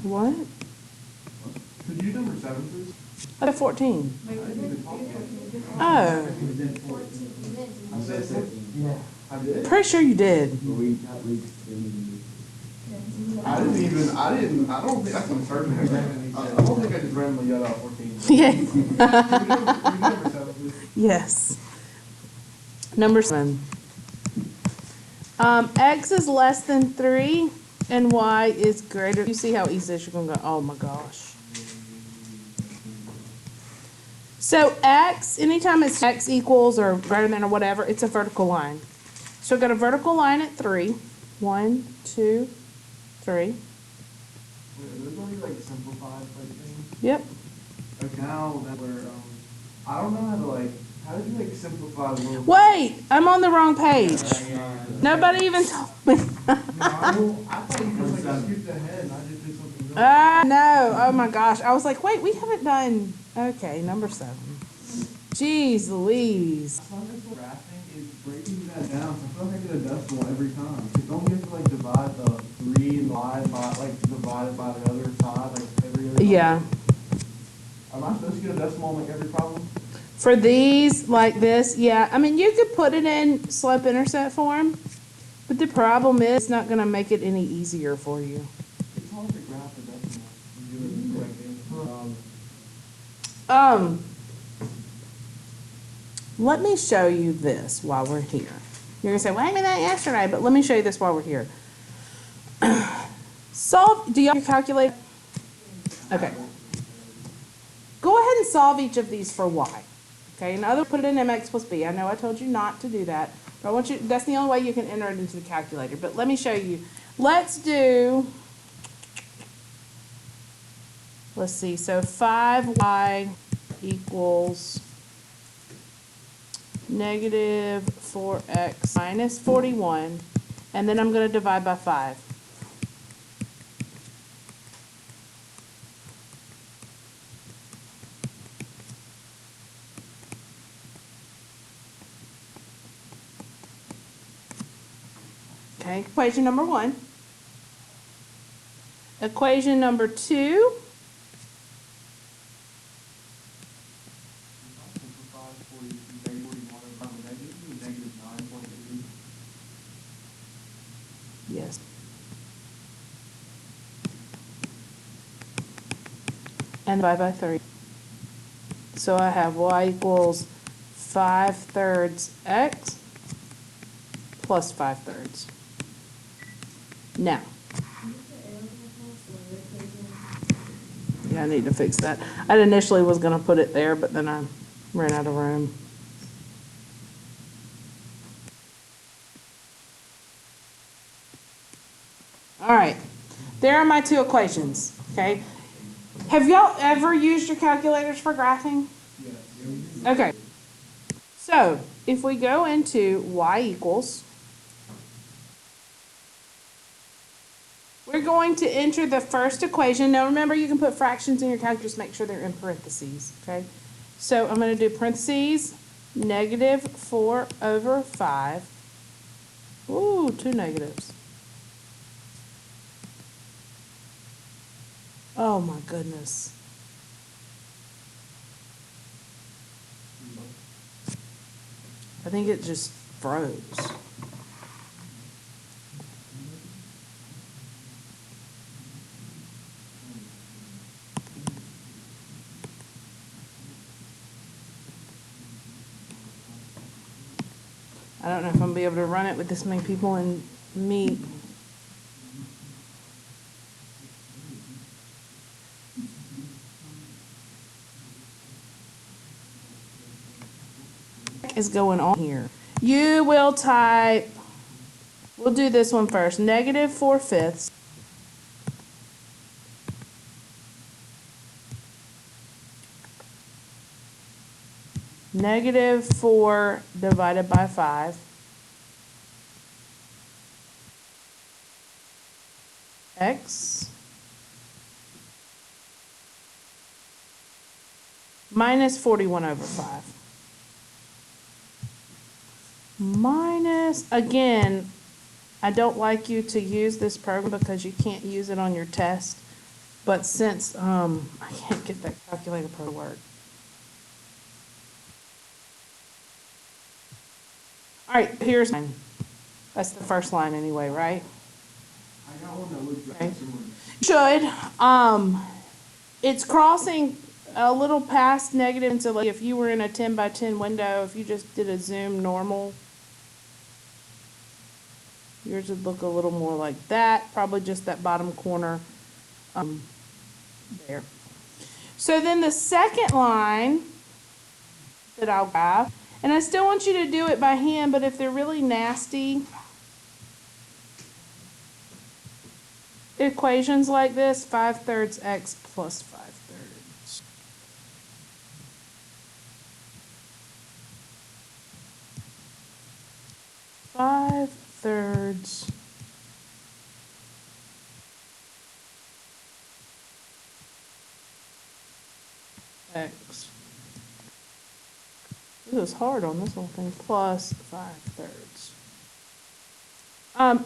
What? Could you do number 7, please? I got 14. Oh. I said 14. Yeah. I did? Pretty sure you did. I don't think, I'm certain. I don't think I just randomly yelled out 14. Yeah. Could you do number 7, please? Yes. Number 7. X is less than 3 and Y is greater. You see how easy this is going to go? Oh my gosh. So X, anytime it's X equals or greater than or whatever, it's a vertical line. So we've got a vertical line at 3. 1, 2, 3. Wait, are those only like simplified like things? Yep. Like now that we're, I don't know how to how did you simplify a little? Wait, I'm on the wrong page. Nobody even told me. No, I thought you just skipped ahead and I just did something else. No. Oh my gosh. I was like, wait, we haven't done. Okay, number 7. Jeez Louise. Graphing is breaking that down. So I feel like I get a decimal every time. So don't you have to divide the 3 and divide by the other side every other time? Yeah. Am I supposed to get a decimal on every problem? For these, like this, yeah. I mean, you could put it in slope-intercept form, but the problem is it's not going to make it any easier for you. It's hard to graph a decimal and do it in the correct answer. Let me show you this while we're here. You're going to say, well, I made that yesterday, but let me show you this while we're here. Do you have your calculator? Okay. Go ahead and solve each of these for y. Okay, in other words, put it in mx plus b. I know I told you not to do that, but I want you, that's the only way you can enter it into the calculator. But let me show you. Let's see, so 5y equals negative 4x minus 41, and then I'm going to divide by 5. Okay, equation number 1. Equation number 2. Yes. And divide by 3. So I have y equals 5/3 x plus 5/3. Now, yeah, I need to fix that. I initially was going to put it there, but then I ran out of room. All right, there are my 2 equations, okay? Have y'all ever used your calculators for graphing? Yes. Okay, so if we go into y equals, we're going to enter the first equation. Now remember, you can put fractions in your calculus, make sure they're in parentheses, okay? So I'm going to do parentheses, negative 4 over 5. Ooh, 2 negatives. Oh my goodness. I think it just froze. I don't know if I'm going to be able to run it with this many people and meet. What is going on here? You will type, we'll do this one first, negative 4/5 negative 4 divided by 5 x minus 41 over 5 minus, again, I don't like you to use this program because you can't use it on your test. But since, I can't get that calculator to work. All right, here's mine. That's the first line anyway, right? I got one that looks Okay. similar. Should, it's crossing a little past negative, and so like if you were in a 10 by 10 window, if you just did a zoom normal, yours would look a little more like that, probably just that bottom corner, there. So then the second line that I'll graph, and I still want you to do it by hand, but if they're really nasty equations like this, 5/3 x plus 5/3. Five thirds x. It was hard on this whole thing, plus 5/3.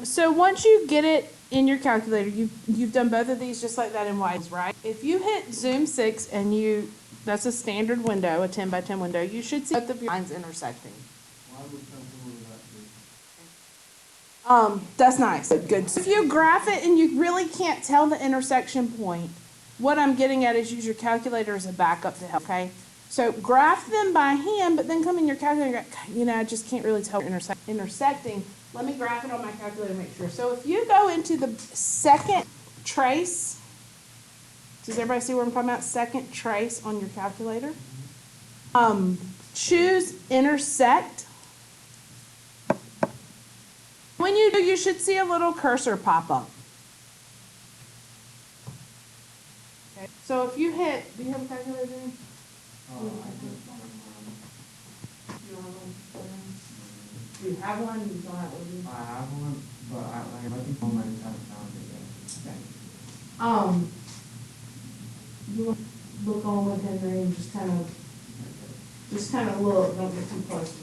So once you get it in your calculator, you've done both of these just like that in Wise, right? If you hit Zoom 6 and that's a standard window, a 10 by 10 window, you should see both of your lines intersecting. Why would something like that be? That's nice, good. So if you graph it and you really can't tell the intersection point, what I'm getting at is use your calculator as a backup to help, okay? So graph them by hand, but then come in your calculator, I just can't really tell intersecting. Let me graph it on my calculator to make sure. So if you go into the second trace, does everybody see what I'm talking about? Second trace on your calculator. Choose intersect. When you do, you should see a little cursor pop up. Okay. So if you hit, do you have a calculator? I just Do you have one? You don't have one? I have one, but I think all mine haven't found it yet. Okay. You want to look on with Henry and just kind of look, don't get too close.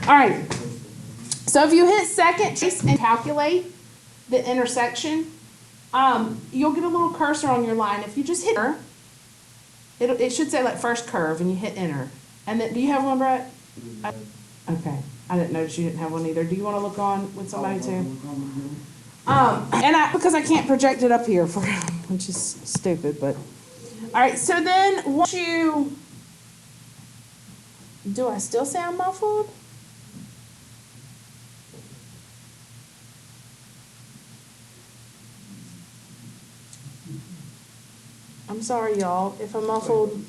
All right. So if you hit second trace and calculate the intersection, you'll get a little cursor on your line. If you just hit enter, it should say like first curve, and you hit enter. And then, do you have one, Brett? Okay. I didn't notice you didn't have one either. Do you want to look on with somebody too? Because I can't project it up here for him, which is stupid, but. All right, so then once do I still sound muffled? I'm sorry, y'all, if I'm muffled.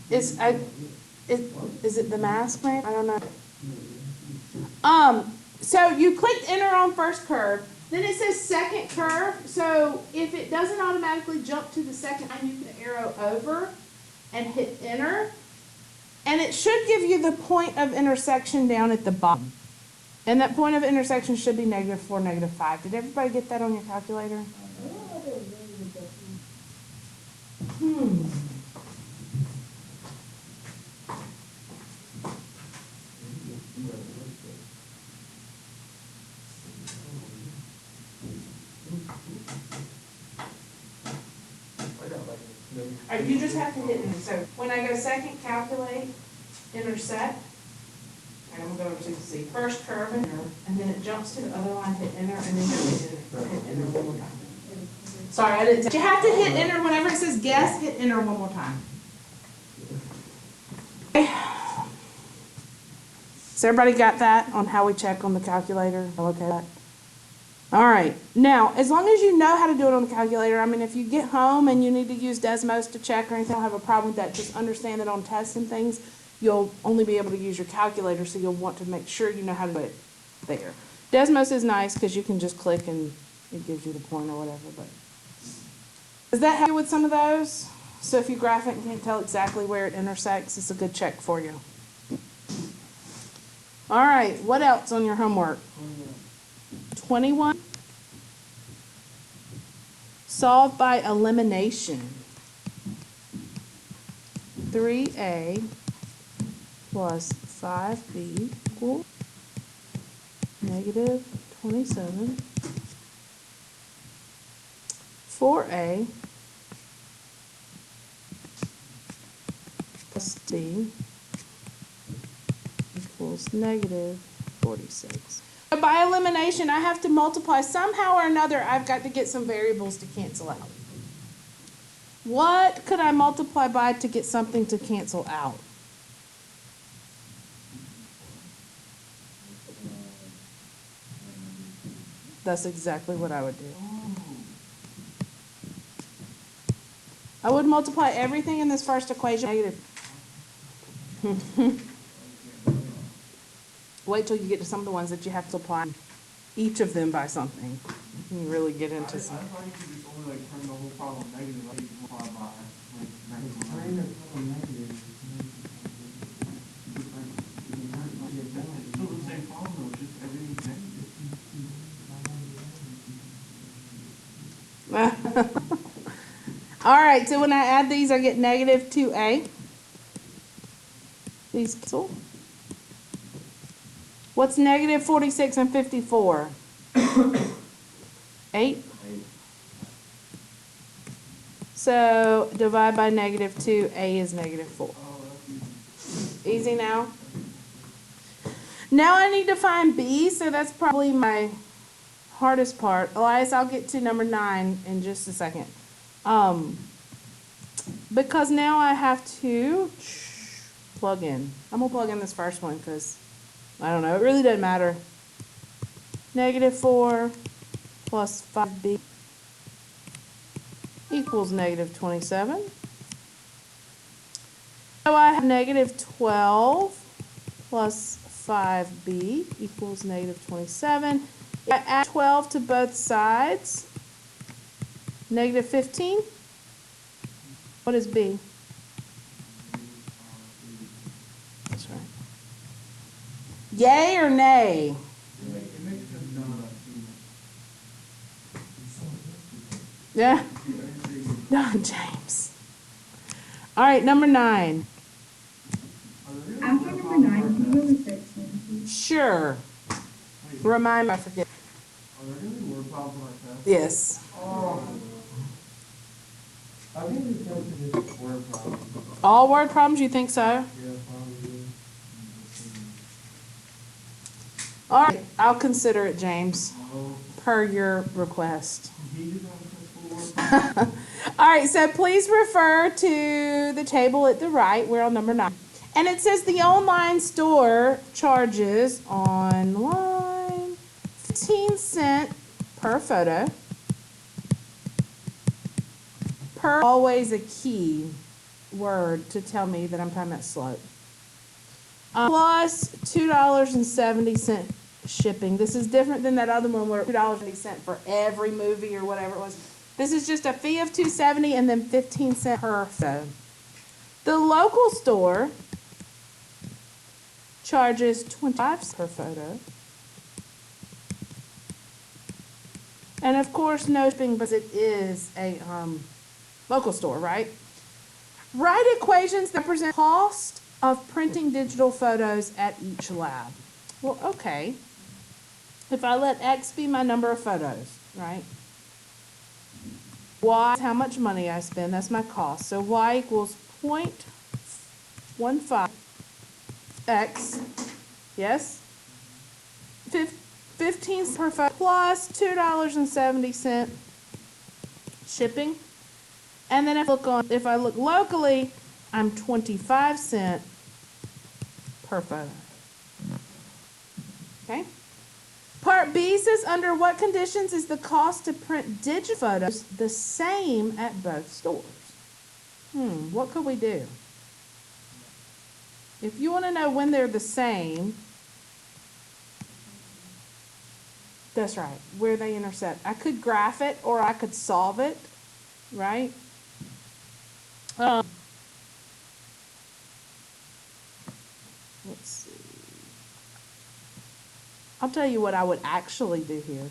Is it the mask, maybe? I don't know. So you clicked enter on first curve, then it says second curve. So if it doesn't automatically jump to the second line, you can arrow over and hit enter. And it should give you the point of intersection down at the bottom. And that point of intersection should be -4, -5. Did everybody get that on your calculator? All right, you just have to hit enter. So when I go second calculate, intersect, and I'm going to see first curve enter, and then it jumps to the other line, hit enter, and then hit enter one more time. Sorry, I didn't. You have to hit enter whenever it says guess, hit enter one more time. Okay. So everybody got that on how we check on the calculator? Okay. All right. Now, as long as you know how to do it on the calculator, I mean, if you get home and you need to use Desmos to check or anything, I don't have a problem with that. Just understand that on tests and things, you'll only be able to use your calculator, so you'll want to make sure you know how to do it there. Desmos is nice because you can just click and it gives you the point or whatever. But does that help you with some of those? So if you graph it and can't tell exactly where it intersects, it's a good check for you. All right. What else on your homework? 21. Solve by elimination. 3a plus 5b equals negative 27, 4a plus d equals negative 46. So by elimination, I have to multiply somehow or another. I've got to get some variables to cancel out. What could I multiply by to get something to cancel out? That's exactly what I would do. I would multiply everything in this first equation negative. Wait till you get to some of the ones that you have to apply each of them by something. You really get into I some. thought you could just only like turn the whole problem negative, like you multiply by like negative. Turn the problem negative. It's still the same problem though, just everything's negative. All right, so when I add these, I get negative 2a. These cancel. What's negative 46 and 54? 8. So divide by negative 2, a is negative 4. Easy now? Now I need to find b, so that's probably my hardest part. Elias, I'll get to number 9 in just a second. Because now I have to plug in. I'm going to plug in this first one because, I don't know, it really doesn't matter. Negative 4 plus 5b equals negative 27. So I have negative 12 plus 5b equals negative 27. If I add 12 to both sides, negative 15. What is b? That's right. Yay or nay? It makes good none. Yeah. No, James. All right, number 9. After number 9, can you go to 13? Sure. Remind me, I forget. Are there really word problems on our test? Yes. Oh. I think it's just word problems. All word problems, you think so? Yeah, probably. All right, I'll consider it, James, No. per your request. He did not test for word problems. All right, so please refer to the table at the right. We're on number 9. And it says the online store charges online 15 cents per photo. Per always a key word to tell me that I'm talking about slope. Plus $2.70 shipping. This is different than that other one where $2.70 for every movie or whatever it was. This is just a fee of $2.70 and then 15 cents per photo. The local store charges 25 cents per photo. And of course, no shipping because it is a local store, right? Write equations that represent cost of printing digital photos at each lab. Well, okay. If I let X be my number of photos, right? Y is how much money I spend, that's my cost. So Y equals 0.15 X, yes? 15 cents per photo plus $2.70 shipping. And then if I look locally, I'm 25 cents per photo. Okay? Part B says, under what conditions is the cost to print digital photos the same at both stores? What could we do? If you want to know when they're the same, that's right, where they intersect. I could graph it or I could solve it, right? Let's see. I'll tell you what I would actually do here.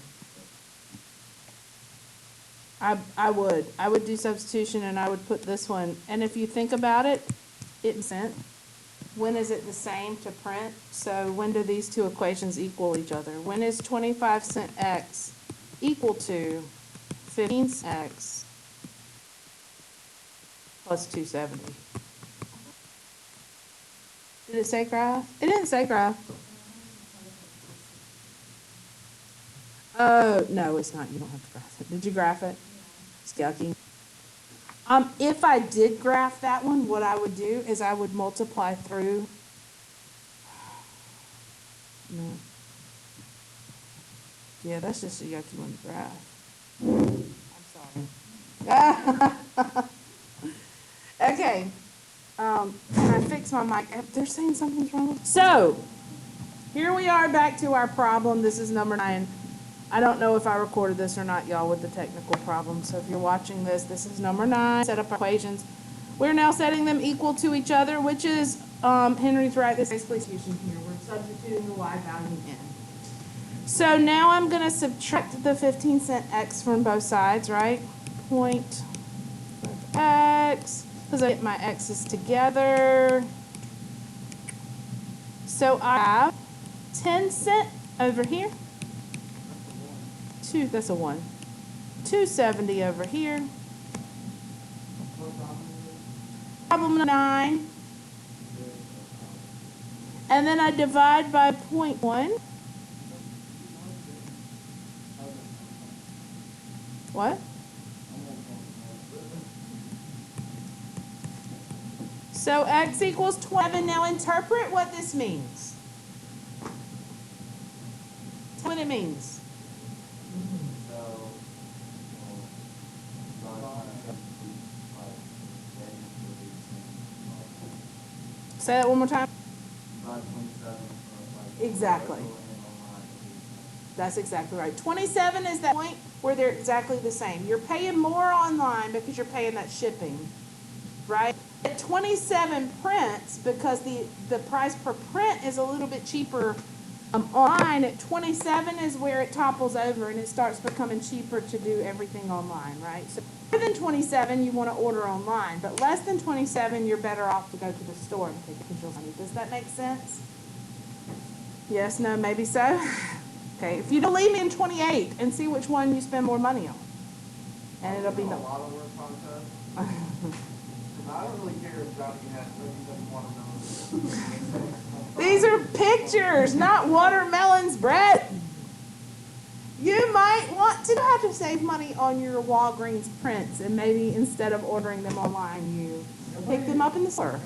I would do substitution and I would put this one, and if you think about it, it makes sense, when is it the same to print? So when do these two equations equal each other? When is 25 cent x equal to 15 cent x plus 270? Did it say graph? It didn't say graph. Oh, no, it's not. You don't have to graph it. Did you graph it? It's yucky. If I did graph that one, what I would do is I would multiply through. No. Yeah, that's just a yucky one to graph. I'm sorry. Okay. Can I fix my mic? They're saying something's wrong. So, here we are back to our problem. This is number 9. I don't know if I recorded this or not, y'all, with the technical problem. So if you're watching this, this is number 9. Set up equations. We're now setting them equal to each other, which is, Henry's right, this is basically substitution here. We're substituting the y value in. So now I'm going to subtract the 15 cent x from both sides, right? Point of x, because I get my x's together. So I have 10 cent over here. That's a 1. 270 over here. Problem 9. And then I divide by 0.1. What? So x equals 27. Now interpret what this means. Tell me what it means. Say that one more time. Exactly. That's exactly right. 27 is that point where they're exactly the same. You're paying more online because you're paying that shipping, right? At 27 prints because the price per print is a little bit cheaper online. At 27 is where it topples over and it starts becoming cheaper to do everything online, right? So more than 27 you want to order online, but less than 27 you're better off to go to the store and take digital money. Does that make sense? Yes, no, maybe so. Okay, if you don't believe me in 28 and see which one you spend more money on. And it'll be a lot of work contest. I don't really care if Johnny doesn't want to know. These are pictures, not watermelons, Brett. You might want to have to save money on your Walgreens prints, and maybe instead of ordering them online, you pick them up in the store.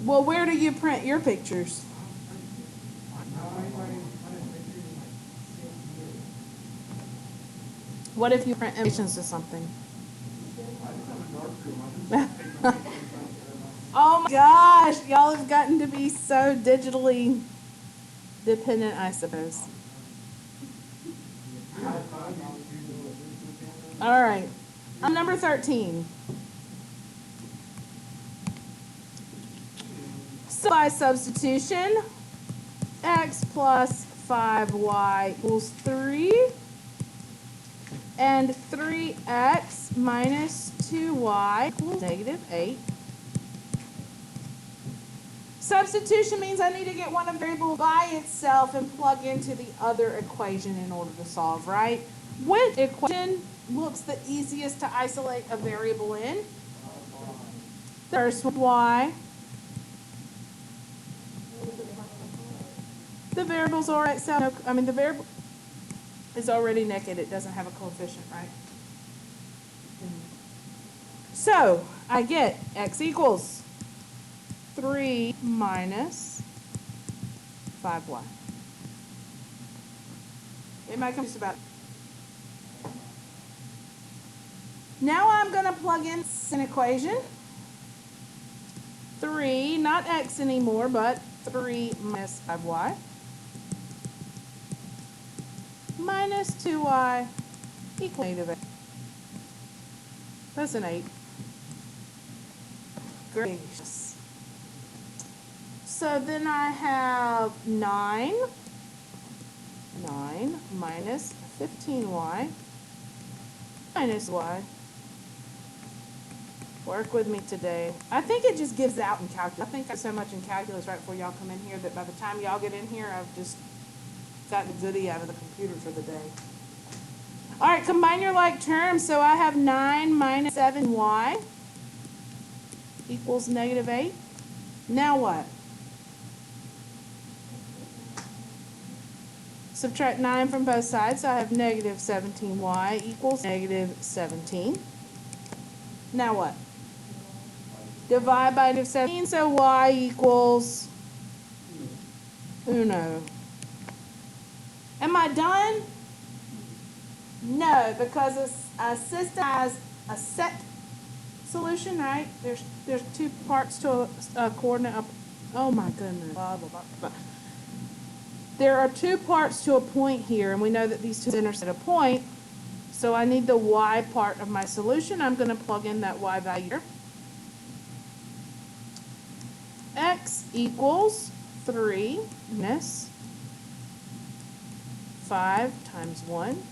Well, where do you print your pictures? What if you print animations to something? Oh my gosh, y'all have gotten to be so digitally dependent, I suppose. All right, number 13. So by substitution, x plus 5y equals 3. And 3x minus 2y equals negative 8. Substitution means I need to get one variable by itself and plug into the other equation in order to solve, right? Which equation looks the easiest to isolate a variable in? The first one, y. The variable's already, the variable is already naked. It doesn't have a coefficient, right? So I get x equals 3 minus 5y. Anybody confused about it? Now I'm going to plug in an equation. 3, not x anymore, but 3 minus 5y. Minus 2y equals negative 8. That's an 8. Gracious. So then I have 9 minus 15y minus y Work with me today. I think it just gives out in calculus. I think I so much in calculus right before y'all come in here that by the time y'all get in here, I've just gotten goody out of the computer for the day. All right, combine your like terms. So I have 9 minus 7y equals negative 8. Now what? Subtract 9 from both sides, so I have negative 17y equals negative 17. Now what? Divide by negative 17, so y equals uno. Am I done? No, because a system has a set solution, right? There's two parts to a coordinate. Oh my goodness. Blah, blah, blah, blah. There are two parts to a point here, and we know that these two intersect a point. So I need the y part of my solution. I'm going to plug in that y value here. X equals 3 minus 5 times 1.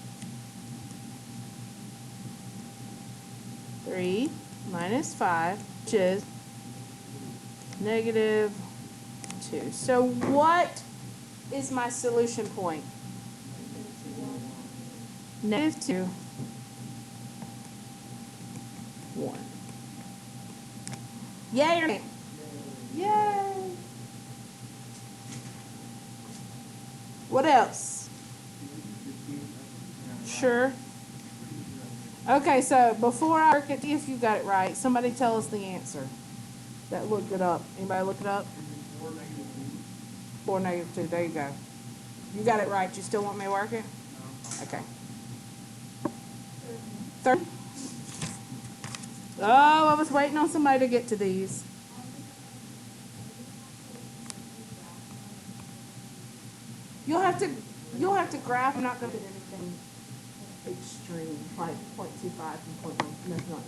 3 minus 5, which is negative 2. So what is my solution point? Negative 2, 1. Yay or nay? Yay! What else? Sure. Okay, so before I work it, if you got it right, somebody tell us the answer. That looked it up. Anybody look it up? 4 negative 2. There you go. You got it right. You still want me to work it? Okay. 30. Oh, I was waiting on somebody to get to these. You'll have to graph. I'm not going to do anything extreme, like 0.25 and 0.1. Nothing like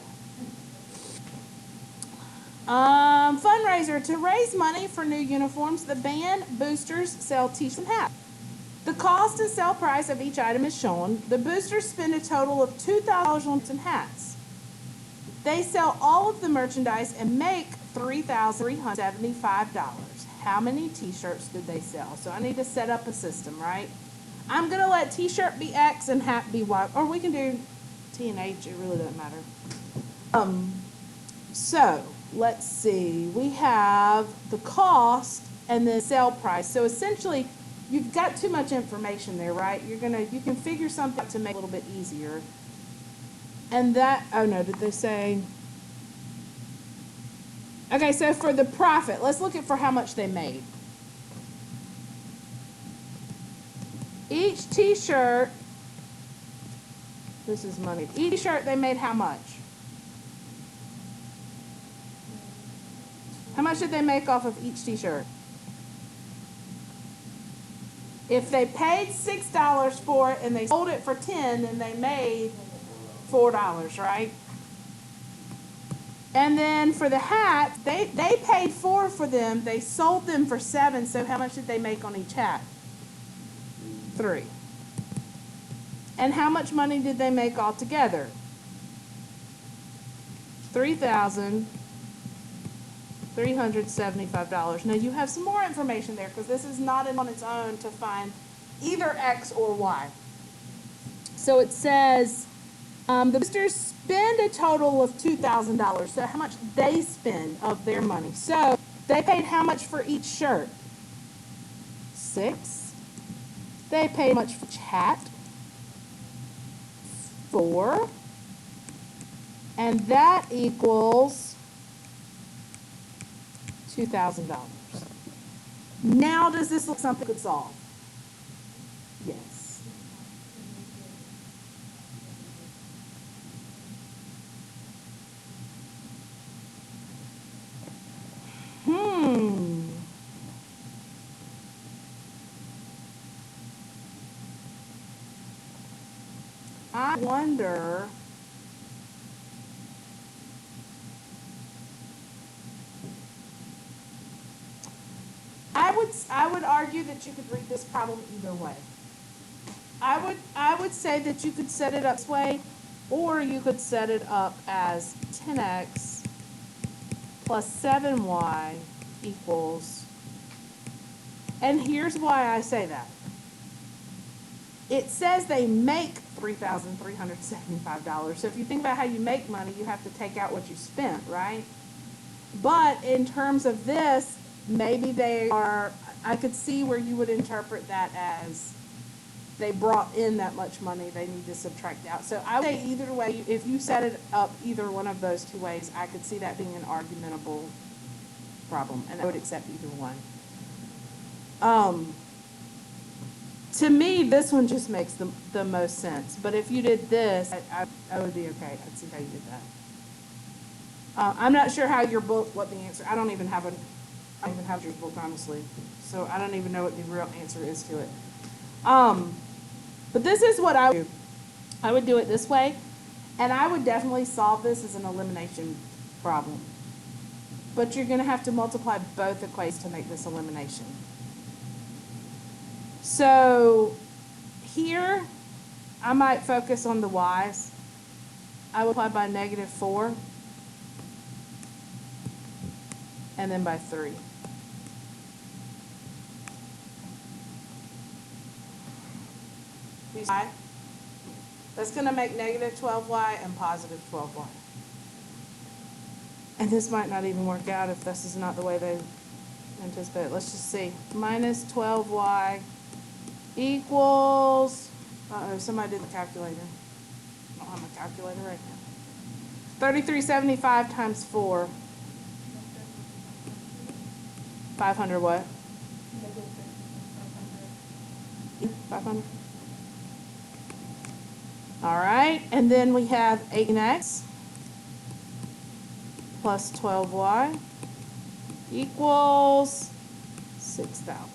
that. Fundraiser. To raise money for new uniforms, the band boosters sell t-shirts and hats. The cost and sale price of each item is shown. The boosters spend a total of $2,000 on and hats. They sell all of the merchandise and make $3,375. How many t-shirts did they sell? So I need to set up a system, right? I'm going to let t-shirt be X and hat be Y. Or we can do T and H. It really doesn't matter. So let's see. We have the cost and the sale price. So essentially, you've got too much information there, right? You can figure something out to make it a little bit easier. And that, oh no, did they say? Okay, so for the profit, let's look at for how much they made. Each t-shirt, this is money. Each t-shirt they made how much? How much did they make off of each t-shirt? If they paid $6 for it and they sold it for $10, then they made $4, right? And then for the hats, they paid $4 for them. They sold them for $7. So how much did they make on each hat? $3. And how much money did they make altogether? $3,375. Now you have some more information there because this is not on its own to find either X or Y. So it says the boosters spend a total of $2,000. So how much they spend of their money. So they paid how much for each shirt? 6. They paid how much for each hat? 4. And that equals $2,000. Now does this look like something we could solve? Yes. I wonder. I would argue that you could read this problem either way. I would say that you could set it up this way, or you could set it up as 10x plus 7y equals, and here's why I say that. It says they make $3,375. So if you think about how you make money, you have to take out what you spent, right? But in terms of this, maybe they are, I could see where you would interpret that as they brought in that much money, they need to subtract out. So I would say either way, if you set it up either one of those two ways, I could see that being an argumentable problem, and I would accept either one. To me, this one just makes the most sense. But if you did this, I would be okay. I'd see how you did that. I'm not sure how your book, what the answer, I don't even have your book, honestly. So I don't even know what the real answer is to it. But this is what I would do. I would do it this way, and I would definitely solve this as an elimination problem. But you're going to have to multiply both equations to make this elimination. So here, I might focus on the y's. I would multiply by -4, and then by 3. That's going to make -12y and +12y. And this might not even work out if this is not the way they anticipate it. Let's just see. -12y equals, somebody did the calculator. I don't have my calculator right now. 3375 times 4. 500 what? 500. All right, and then we have 18x plus 12y equals 6,000.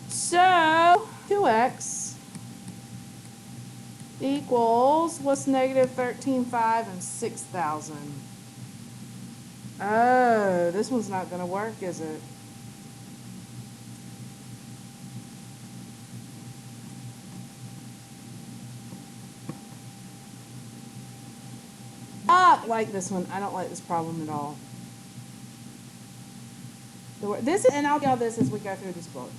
So 2x equals, what's -13.5 and 6,000? Oh, this one's not going to work, is it? Like this one. I don't like this problem at all. This, and I'll tell you this as we go through this book.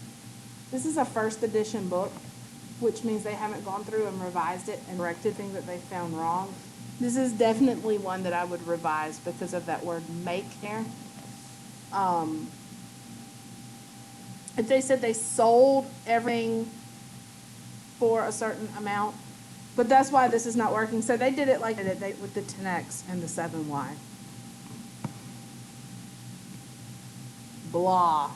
This is a first edition book, which means they haven't gone through and revised it and corrected things that they found wrong. This is definitely one that I would revise because of that word make there. If they said they sold everything for a certain amount, but that's why this is not working. So they did it like they with the 10x and the 7y. Blah.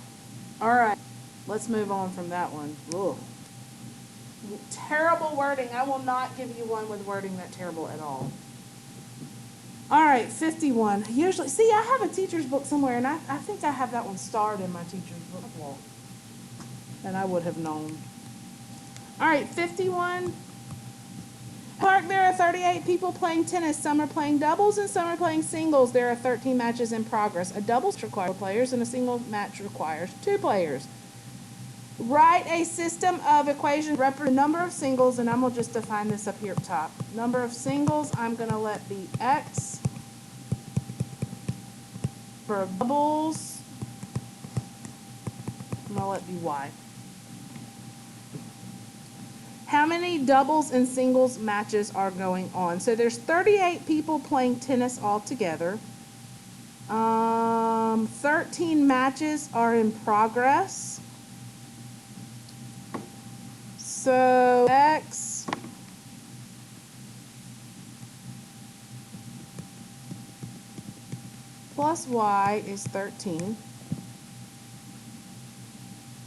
All right, let's move on from that one. Ugh. Terrible wording. I will not give you one with wording that terrible at all. All right, 51. Usually, see, I have a teacher's book somewhere, and I think I have that one starred in my teacher's book wall. And I would have known. All right, 51. Park, there are 38 people playing tennis. Some are playing doubles and some are playing singles. There are 13 matches in progress. A doubles requires 4 players and a single match requires 2 players. Write a system of equations representing the number of singles, and I'm going to just define this up here up top. Number of singles, I'm going to let be x. For doubles, I'm going to let be y. How many doubles and singles matches are going on? So there's 38 people playing tennis altogether. 13 matches are in progress. So x plus y is 13.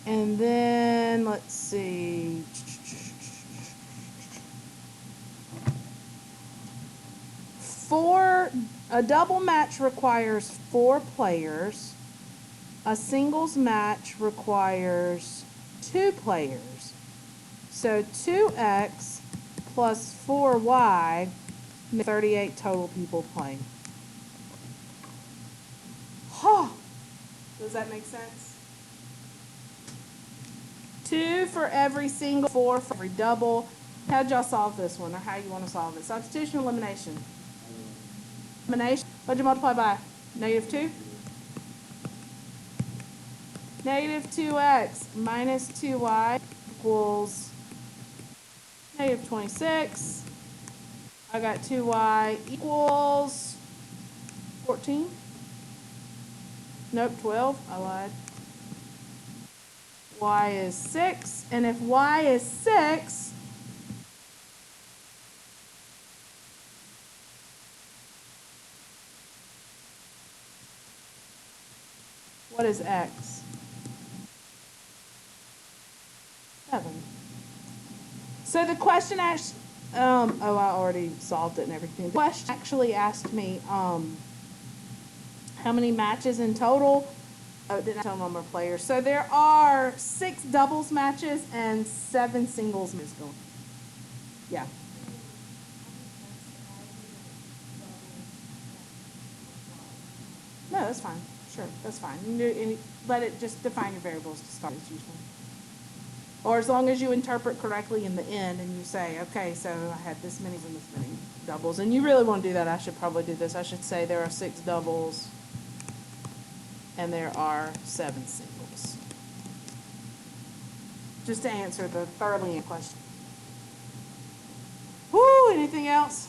And then let's see. A double match requires 4 players. A singles match requires 2 players. So 2x plus 4y makes 38 total people playing. Huh. Does that make sense? 2 for every single, 4 for every double. How'd y'all solve this one, or how you want to solve it? Substitution or elimination? Elimination. What'd you multiply by? -2? -2x minus 2y equals -26. I got 2y equals 14. Nope, 12. I lied. Y is 6. And if y is 6, what is x? 7. So the question actually, I already solved it and everything. The question actually asked me, how many matches in total? Oh, it didn't tell number of players. So there are 6 doubles matches and 7 singles matches going. Yeah. No, that's fine. Sure, that's fine. You can do any, let it just define your variables to start as usual. Or as long as you interpret correctly in the end and you say, okay, so I had this many and this many doubles. And you really want to do that, I should probably do this. I should say there are 6 doubles and there are 7 singles. Just to answer the thoroughly question. Woo, anything else?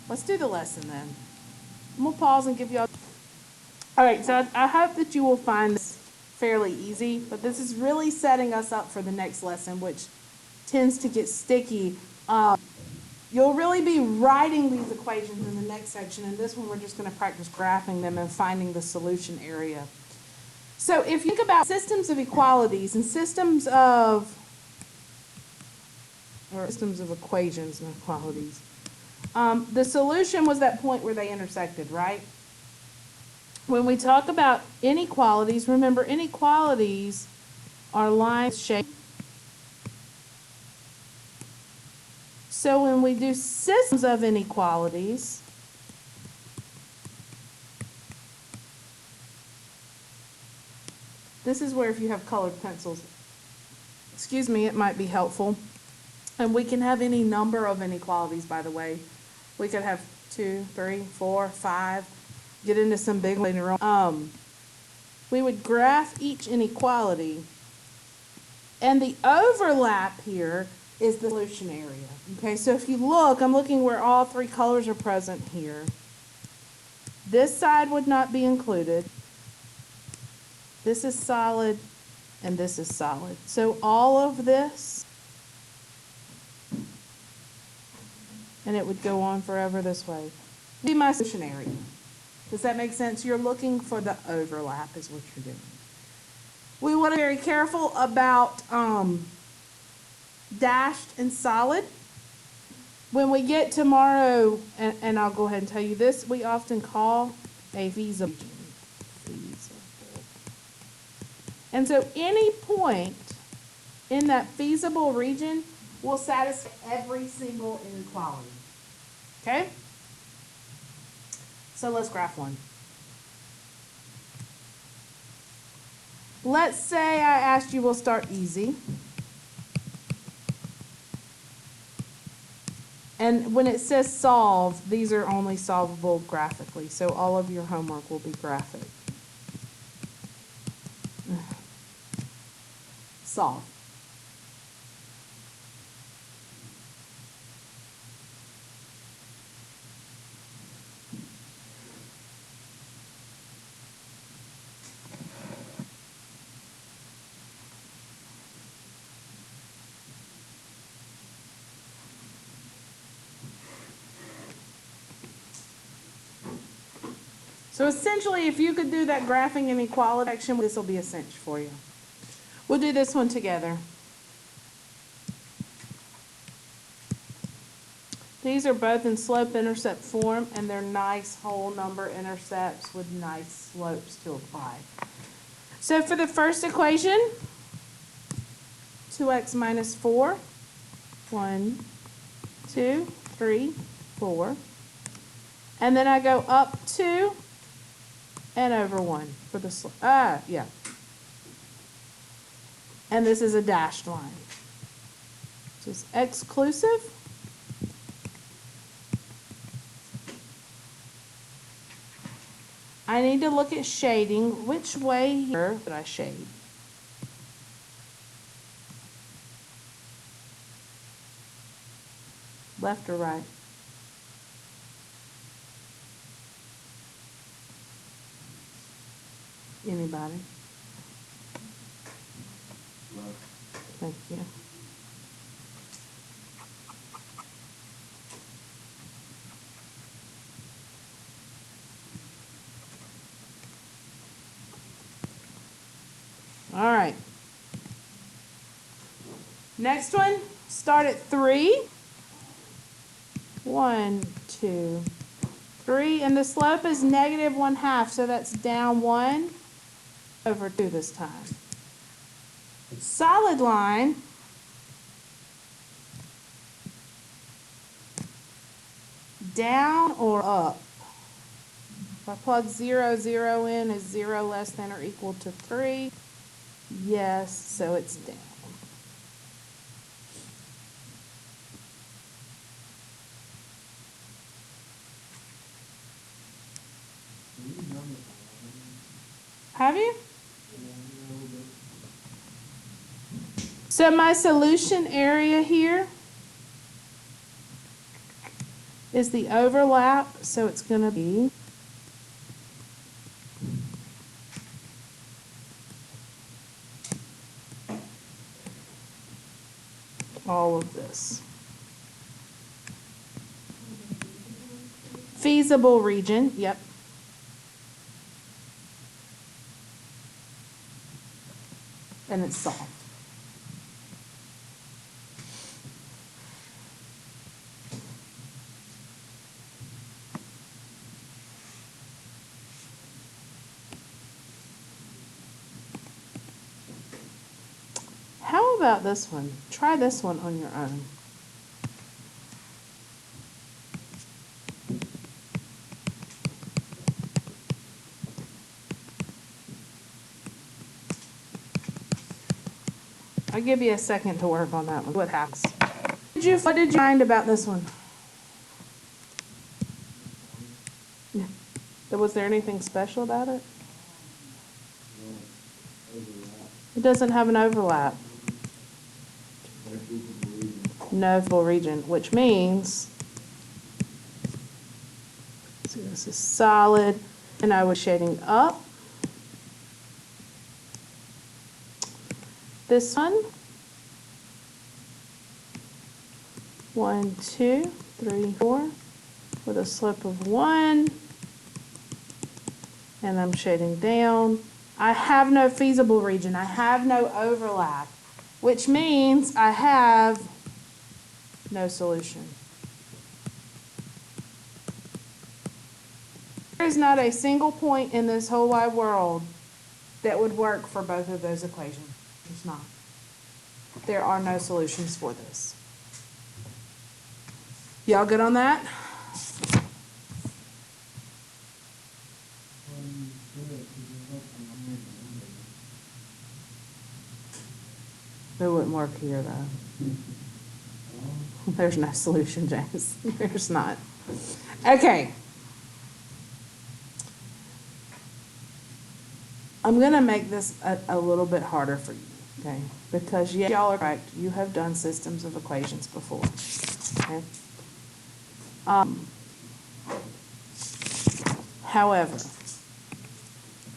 Let's do the lesson then. I'm going to pause and give y'all. All right, so I hope that you will find this fairly easy, but this is really setting us up for the next lesson, which tends to get sticky. You'll really be writing these equations in the next section, and this one we're just going to practice graphing them and finding the solution area. So if you think about systems of equalities and systems of equations and equalities, the solution was that point where they intersected, right? When we talk about inequalities, remember inequalities are lines shaped. So when we do systems of inequalities, this is where if you have colored pencils, excuse me, it might be helpful. And we can have any number of inequalities, by the way. We could have 2, 3, 4, 5. Get into some big later on. We would graph each inequality, and the overlap here is the solution area. Okay, so if you look, I'm looking where all 3 colors are present here. This side would not be included. This is solid, and this is solid. So all of this, and it would go on forever this way, would be my solution area. Does that make sense? You're looking for the overlap is what you're doing. We want to be very careful about dashed and solid. When we get tomorrow, and I'll go ahead and tell you this, we often call a feasible. And so any point in that feasible region will satisfy every single inequality. Okay? So let's graph one. Let's say I asked you, we'll start easy. And when it says solve, these are only solvable graphically. So all of your homework will be graphic. Solve. So essentially, if you could do that graphing inequality section, this will be a cinch for you. We'll do this one together. These are both in slope-intercept form, and they're nice whole number intercepts with nice slopes to apply. So for the first equation, 2x minus 4, 1, 2, 3, 4. And then I go up 2 and over 1 for the slope. And this is a dashed line. This is exclusive. I need to look at shading. Which way here did I shade? Left or right? Anybody? Thank you. All right. Next one, start at 3. 1, 2, 3, and the slope is -1/2, so that's down 1 over 2 this time. Solid line down or up? If I plug 0, 0 in, is 0 less than or equal to 3? Yes, so it's down. Have you? So my solution area here is the overlap, so it's going to be all of this. Feasible region, yep. And it's solved. How about this one? Try this one on your own. I'll give you a second to work on that one. What happens? What did you find about this one? Was there anything special about it? It doesn't have an overlap. No full region, which means, see, this is solid, and I was shading up. This one, 1, 2, 3, 4, with a slope of 1, and I'm shading down. I have no feasible region. I have no overlap, which means I have no solution. There is not a single point in this whole wide world that would work for both of those equations. There's not. There are no solutions for this. Y'all good on that? It wouldn't work here, though. There's no solution, James. There's not. Okay. I'm going to make this a little bit harder for you, okay? Because y'all are correct. You have done systems of equations before, okay? However,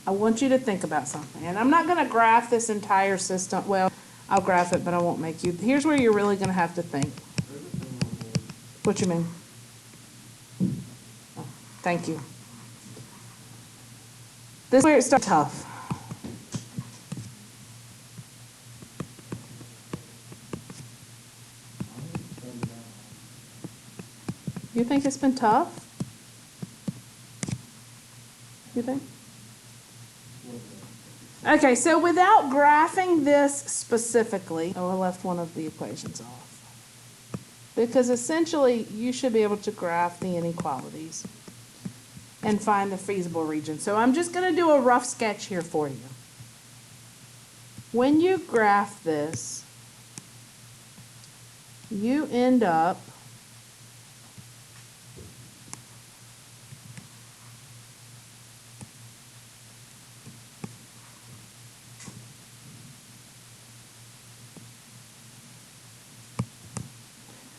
I want you to think about something. And I'm not going to graph this entire system. Well, I'll graph it, but I won't make you. Here's where you're really going to have to think. What you mean? Oh, thank you. This is where it starts tough. You think it's been tough? You think? Okay, so without graphing this specifically, oh, I left one of the equations off. Because essentially, you should be able to graph the inequalities and find the feasible region. So I'm just going to do a rough sketch here for you. When you graph this, you end up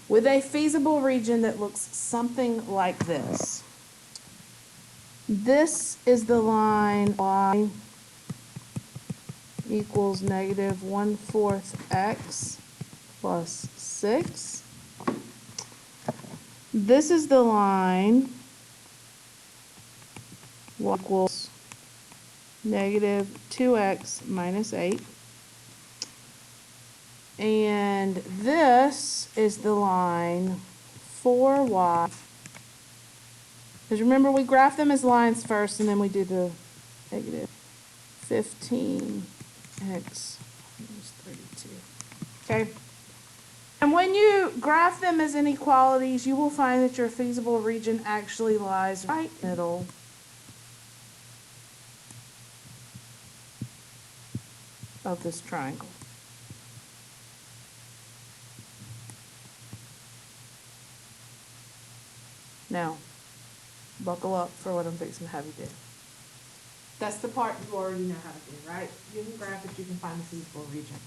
with a feasible region that looks something like this. This is the line y equals negative 1/4 x plus 6. This is the line y equals negative 2x minus 8. And this is the line 4y. Because remember, we graph them as lines first, and then we do the negative 15x minus 32. Okay? And when you graph them as inequalities, you will find that your feasible region actually lies right in the middle of this triangle. Now, buckle up for what I'm fixing to have you do. That's the part you already know how to do, right? You can graph it, you can find the feasible region.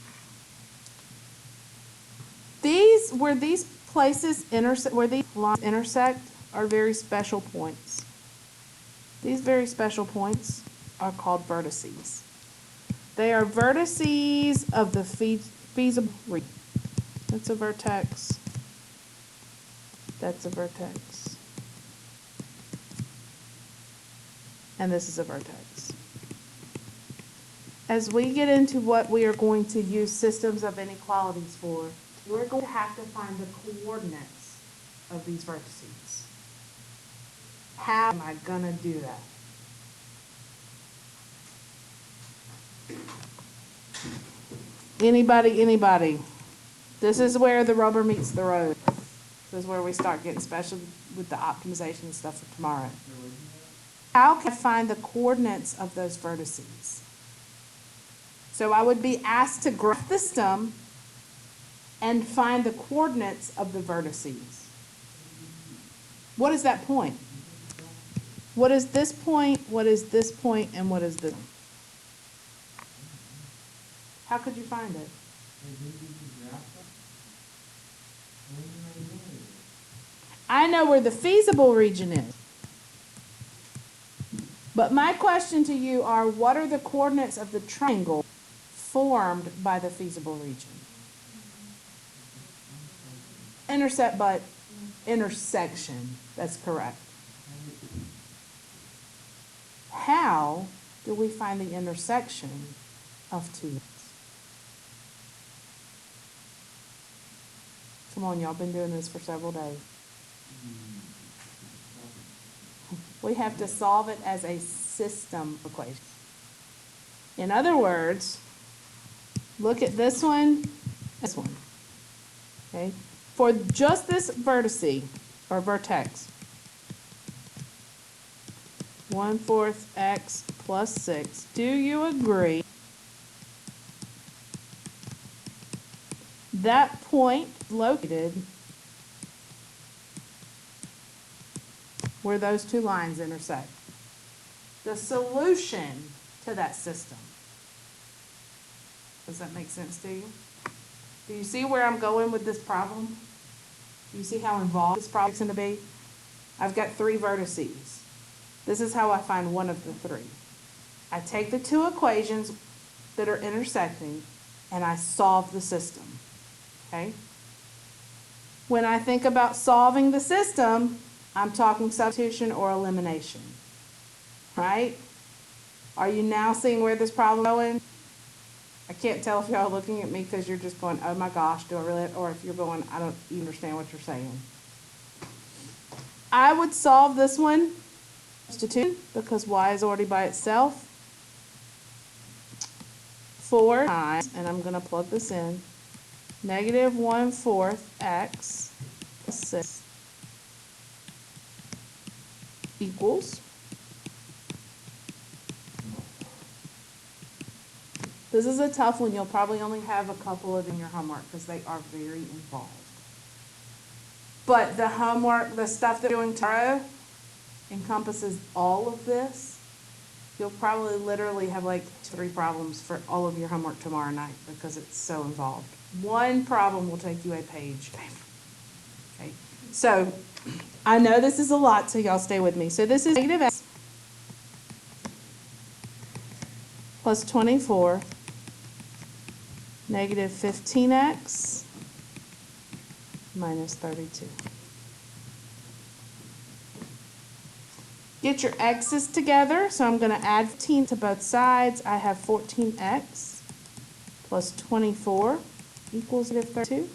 Where these places intersect, where these lines intersect, are very special points. These very special points are called vertices. They are vertices of the feasible region. That's a vertex. That's a vertex. And this is a vertex. As we get into what we are going to use systems of inequalities for, we're going to have to find the coordinates of these vertices. How am I going to do that? Anybody? This is where the rubber meets the road. This is where we start getting special with the optimization and stuff for tomorrow. How can I find the coordinates of those vertices? So I would be asked to graph the system and find the coordinates of the vertices. What is that point? What is this point? What is this point? And what is this? How could you find it? I know where the feasible region is. But my question to you are, what are the coordinates of the triangle formed by the feasible region? Intersection. That's correct. How do we find the intersection of two lines? Come on, y'all been doing this for several days. We have to solve it as a system equation. In other words, look at this one, this one. Okay? For just this vertice, or vertex, 1/4 x plus 6, do you agree that point located where those two lines intersect? The solution to that system. Does that make sense to you? Do you see where I'm going with this problem? Do you see how involved this problem is going to be? I've got 3 vertices. This is how I find one of the 3. I take the 2 equations that are intersecting and I solve the system. Okay? When I think about solving the system, I'm talking substitution or elimination. Right? Are you now seeing where this problem is going? I can't tell if y'all are looking at me because you're just going, oh my gosh, do I really? Or if you're going, I don't even understand what you're saying. I would solve this one, substitute, because y is already by itself. 4 times, and I'm going to plug this in, negative 1/4 x plus 6 equals. This is a tough one. You'll probably only have a couple of in your homework because they are very involved. But the homework, the stuff that we're doing tomorrow encompasses all of this. You'll probably literally have like 3 problems for all of your homework tomorrow night because it's so involved. One problem will take you a page. Okay, so I know this is a lot, so y'all stay with me. So this is negative x plus 24, negative 15x minus 32. Get your x's together, so I'm going to add 15 to both sides. I have 14x plus 24 equals negative 32.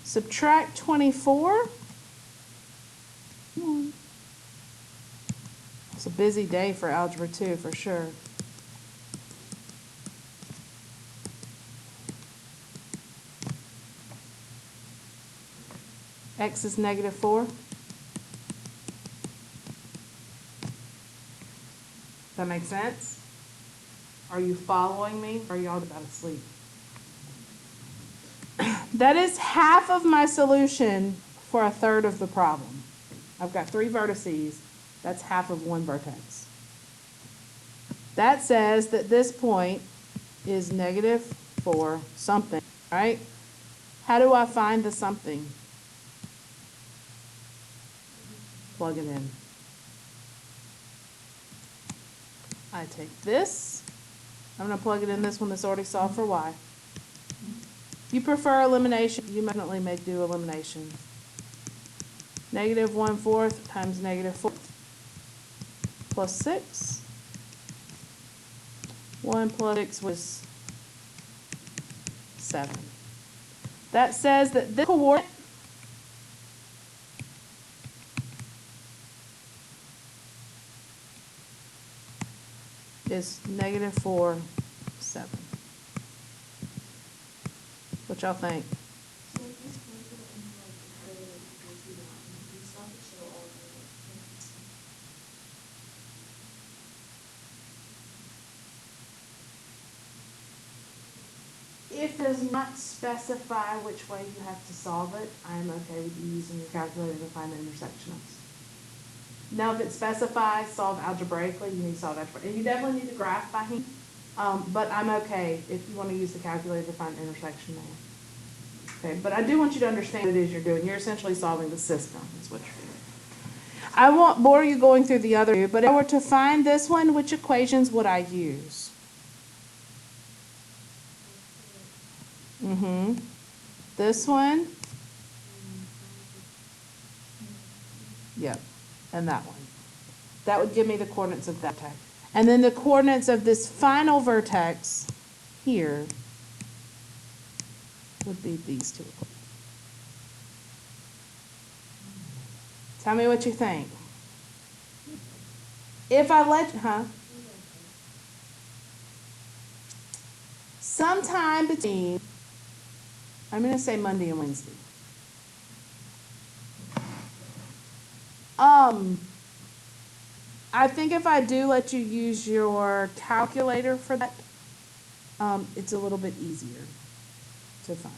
Subtract 24. It's a busy day for Algebra 2 for sure. X is negative 4. Does that make sense? Are you following me? Or are y'all about to sleep? That is half of my solution for a third of the problem. I've got 3 vertices. That's half of 1 vertex. That says that this point is negative 4 something, right? How do I find the something? Plug it in. I take this. I'm going to plug it in this one that's already solved for y. If you prefer elimination, you definitely may do elimination. Negative 1/4 times negative 4 plus 6. 1 plus 6 was 7. That says that this coordinate is negative 4, 7. What y'all think? So at this point, we're in like the area that you go to now, and you stop to show all of the If it does not specify which way you have to solve it, I am okay with you using your calculator to find the intersectionals. Now, if it specifies solve algebraically, you need to solve algebraically. And you definitely need to graph by hand, but I'm okay if you want to use the calculator to find the intersection there. Okay, but I do want you to understand what it is you're doing. You're essentially solving the system, is what you're doing. I won't bore you going through the other two, but if I were to find this one, which equations would I use? This one? Yep, and that one. That would give me the coordinates of that vertex. And then the coordinates of this final vertex here would be these two. Tell me what you think. If I let you, sometime between, I'm going to say Monday and Wednesday. I think if I do let you use your calculator for that, it's a little bit easier to find.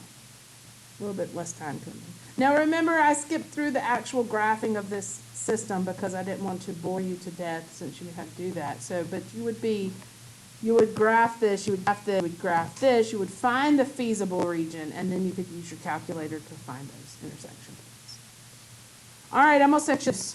A little bit less time consuming. Now remember, I skipped through the actual graphing of this system because I didn't want to bore you to death since you had to do that. So, but you would graph this, you would graph this, you would graph this, you would find the feasible region, and then you could use your calculator to find those intersection points. All right, I'm going to set this.